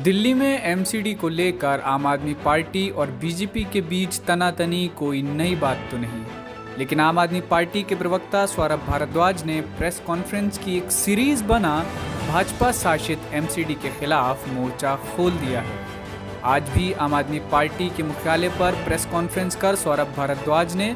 दिल्ली में एमसीडी को लेकर आम आदमी पार्टी और बीजेपी के बीच तनातनी कोई नई बात तो नहीं, लेकिन आम आदमी पार्टी के प्रवक्ता सौरभ भारद्वाज ने प्रेस कॉन्फ्रेंस की एक सीरीज बना भाजपा शासित एमसीडी के खिलाफ मोर्चा खोल दिया है। आज भी आम आदमी पार्टी के मुख्यालय पर प्रेस कॉन्फ्रेंस कर सौरभ भारद्वाज ने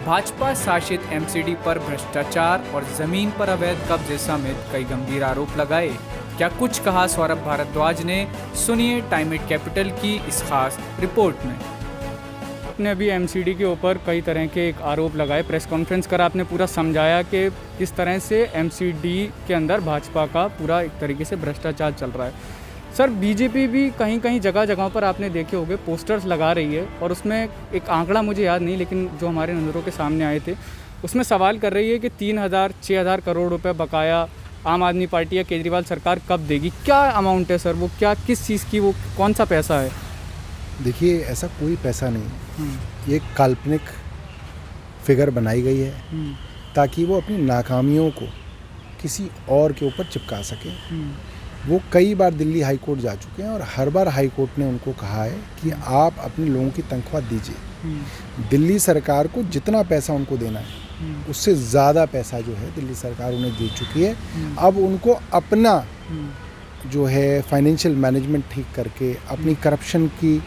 भाजपा शासित एमसीडी पर भ्रष्टाचार और जमीन पर अवैध कब्जे समेत कई गंभीर आरोप लगाए। क्या कुछ कहा सौरभ भारद्वाज ने, सुनिए टाइमिट कैपिटल की इस खास रिपोर्ट में। आपने अभी एमसीडी के ऊपर कई तरह के एक आरोप लगाए, प्रेस कॉन्फ्रेंस कर आपने पूरा समझाया कि किस तरह से एमसीडी के अंदर भाजपा का पूरा एक तरीके से भ्रष्टाचार चल रहा है। सर, बीजेपी भी कहीं कहीं जगह पर आपने देखे होंगे पोस्टर्स लगा रही है और उसमें एक आंकड़ा मुझे याद नहीं, लेकिन जो हमारे नज़रों के सामने आए थे उसमें सवाल कर रही है कि 3,000-6,000 करोड़ रुपए बकाया आम आदमी पार्टी या केजरीवाल सरकार कब देगी। क्या अमाउंट है सर वो, क्या किस चीज़ की, वो कौन सा पैसा है? देखिए, ऐसा कोई पैसा नहीं है, ये काल्पनिक फिगर बनाई गई है ताकि वो अपनी नाकामियों को किसी और के ऊपर चिपका सके। वो कई बार दिल्ली हाई कोर्ट जा चुके हैं और हर बार हाई कोर्ट ने उनको कहा है कि आप अपने लोगों की तनख्वाह दीजिए। दिल्ली सरकार को जितना पैसा उनको देना है उससे ज़्यादा पैसा जो है दिल्ली सरकार उन्हें दे चुकी है। अब उनको अपना जो है फाइनेंशियल मैनेजमेंट ठीक करके अपनी करप्शन की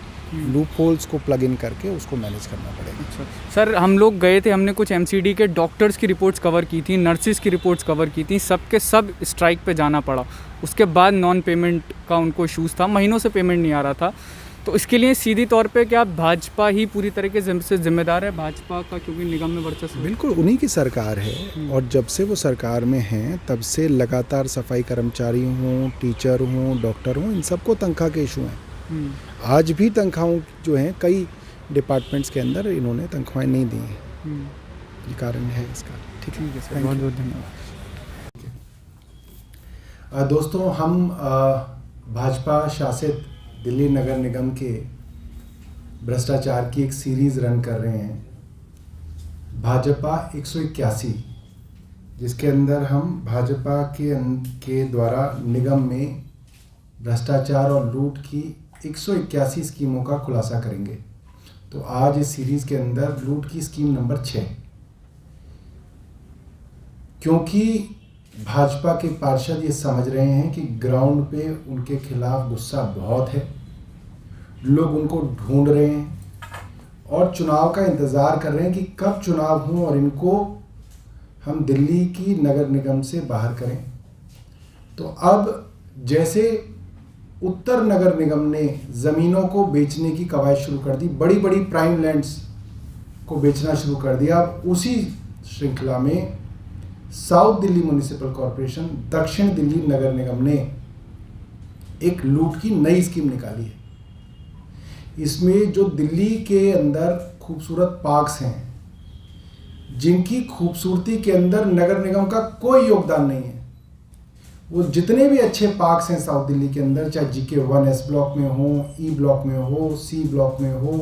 लूप होल्स को प्लग इन करके उसको मैनेज करना पड़ेगा। अच्छा सर, हम लोग गए थे, हमने कुछ एमसीडी के डॉक्टर्स की रिपोर्ट्स कवर की थी, नर्सिस की रिपोर्ट्स कवर की थी, सबके सब स्ट्राइक पे जाना पड़ा। उसके बाद नॉन पेमेंट का उनको इशूज़ था, महीनों से पेमेंट नहीं आ रहा था। तो इसके लिए सीधी तौर पे क्या भाजपा ही पूरी तरीके से जिम्मेदार है, भाजपा का, क्योंकि निगम में वर्चस्व? बिल्कुल उन्हीं की सरकार है और जब से वो सरकार में हैं तब से लगातार सफाई कर्मचारी हों, टीचर हों, डॉक्टर हों, इन सबको तनख्वाह के इशू हैं। आज भी तनख्वाहों जो हैं कई डिपार्टमेंट्स के अंदर इन्होंने तनख्वाहें नहीं दी हैं। ये कारण है इसका। ठीक है सर, बहुत बहुत धन्यवाद। दोस्तों, हम भाजपा शासित दिल्ली नगर निगम के भ्रष्टाचार की एक सीरीज़ रन कर रहे हैं, भाजपा 181, जिसके अंदर हम भाजपा के द्वारा निगम में भ्रष्टाचार और लूट की 181 स्कीमों का खुलासा करेंगे। तो आज इस सीरीज़ के अंदर लूट की स्कीम नंबर 6, क्योंकि भाजपा के पार्षद ये समझ रहे हैं कि ग्राउंड पे उनके खिलाफ गुस्सा बहुत है, लोग उनको ढूंढ रहे हैं और चुनाव का इंतज़ार कर रहे हैं कि कब चुनाव हो और इनको हम दिल्ली की नगर निगम से बाहर करें। तो अब जैसे उत्तर नगर निगम ने ज़मीनों को बेचने की कवायद शुरू कर दी, बड़ी बड़ी प्राइम लैंड्स को बेचना शुरू कर दिया, अब उसी श्रृंखला में साउथ दिल्ली म्युनिसिपल कॉरपोरेशन, दक्षिण दिल्ली नगर निगम ने एक लूट की नई स्कीम निकाली है। इसमें जो दिल्ली के अंदर खूबसूरत पार्क्स हैं, जिनकी खूबसूरती के अंदर नगर निगम का कोई योगदान नहीं है, वो जितने भी अच्छे पार्क्स हैं साउथ दिल्ली के अंदर, चाहे GK1 S ब्लॉक में हो, E ब्लॉक में हो, C ब्लॉक में हो,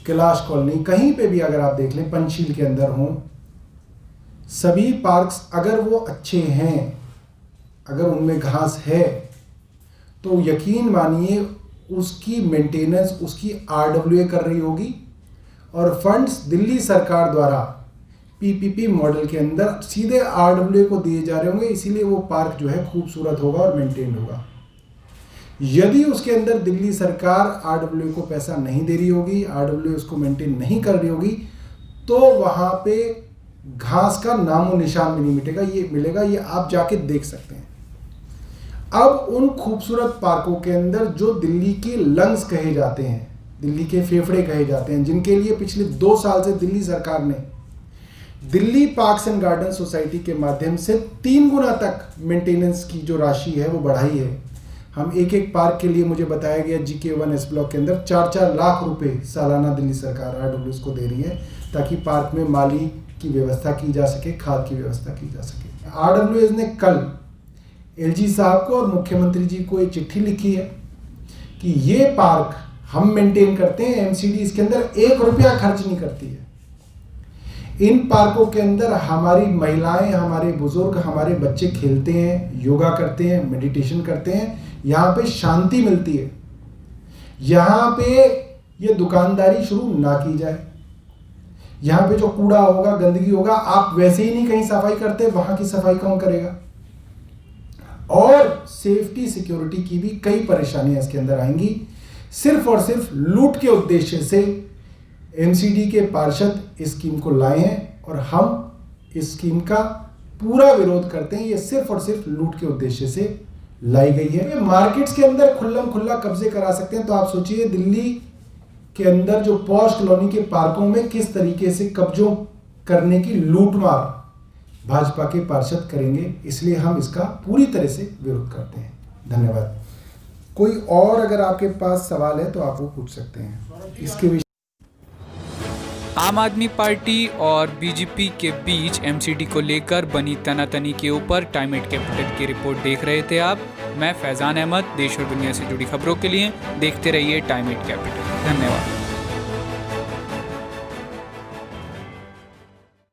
कैलाश कॉलोनी, कहीं पे भी अगर आप देख लें, पंचशील के अंदर हों, सभी पार्क्स अगर वो अच्छे हैं, अगर उनमें घास है, तो यकीन मानिए उसकी मेंटेनेंस उसकी RWA कर रही होगी और फंड्स दिल्ली सरकार द्वारा PPP मॉडल के अंदर सीधे RWA को दिए जा रहे होंगे, इसीलिए वो पार्क जो है खूबसूरत होगा और मेंटेन होगा। यदि उसके अंदर दिल्ली सरकार RWA को पैसा नहीं दे रही होगी, RWA उसको मेंटेन नहीं कर रही होगी, तो वहाँ पे घास का नामो निशान भी नहीं मिलेगा। ये आप जाके देख सकते हैं। अब उन खूबसूरत पार्कों के अंदर जो दिल्ली के लंग्स कहे जाते हैं, दिल्ली के फेफड़े कहे जाते हैं, जिनके लिए पिछले 2 साल से दिल्ली सरकार ने Delhi parks and garden society के माध्यम से 3 गुना तक मेंटेनेंस की जो राशि है वो बढ़ाई है। हम एक पार्क के लिए, मुझे बताया गया, GK1 S ब्लॉक के अंदर 4-4 लाख रुपए सालाना दिल्ली सरकार RWA को दे रही है ताकि पार्क में माली की व्यवस्था की जा सके, खाद की व्यवस्था की जा सके। RWA ने कल LG साहब को और मुख्यमंत्री जी को एक चिट्ठी लिखी है कि ये पार्क हम मेंटेन करते हैं, एमसीडी इसके अंदर 1 रुपया खर्च नहीं करती है। इन पार्कों के अंदर हमारी महिलाएं, हमारे बुजुर्ग, हमारे बच्चे खेलते हैं, योगा करते हैं, मेडिटेशन करते हैं, यहाँ पे शांति मिलती है। यहाँ पे ये दुकानदारी शुरू ना की जाए। यहाँ पे जो कूड़ा होगा, गंदगी होगा, आप वैसे ही नहीं कहीं सफाई करते, वहां की सफाई कौन करेगा? और सेफ्टी सिक्योरिटी की भी कई परेशानियां इसके अंदर आएंगी। सिर्फ और सिर्फ लूट के उद्देश्य से एमसीडी के पार्षद इस स्कीम को लाए हैं और हम इस स्कीम का पूरा विरोध करते हैं। ये सिर्फ और सिर्फ लूट के उद्देश्य से लाई गई है। ये मार्केट्स के अंदर खुल्लम खुल्ला कब्जे करा सकते हैं, तो आप सोचिए दिल्ली के अंदर जो पॉश कॉलोनी के पार्कों में किस तरीके से कब्जों करने की लूटमार भाजपा के पार्षद करेंगे। इसलिए हम इसका पूरी तरह से विरोध करते हैं। धन्यवाद। कोई और अगर आपके पास सवाल है तो आप वो पूछ सकते हैं इसके विषय। आम आदमी पार्टी और बीजेपी के बीच एमसीडी को लेकर बनी तनातनी के ऊपर टाइम 8 कैपिटल की रिपोर्ट देख रहे थे आप। मैं फैजान अहमद। देश और दुनिया से जुड़ी खबरों के लिए देखते रहिए टाइम 8 कैपिटल। धन्यवाद।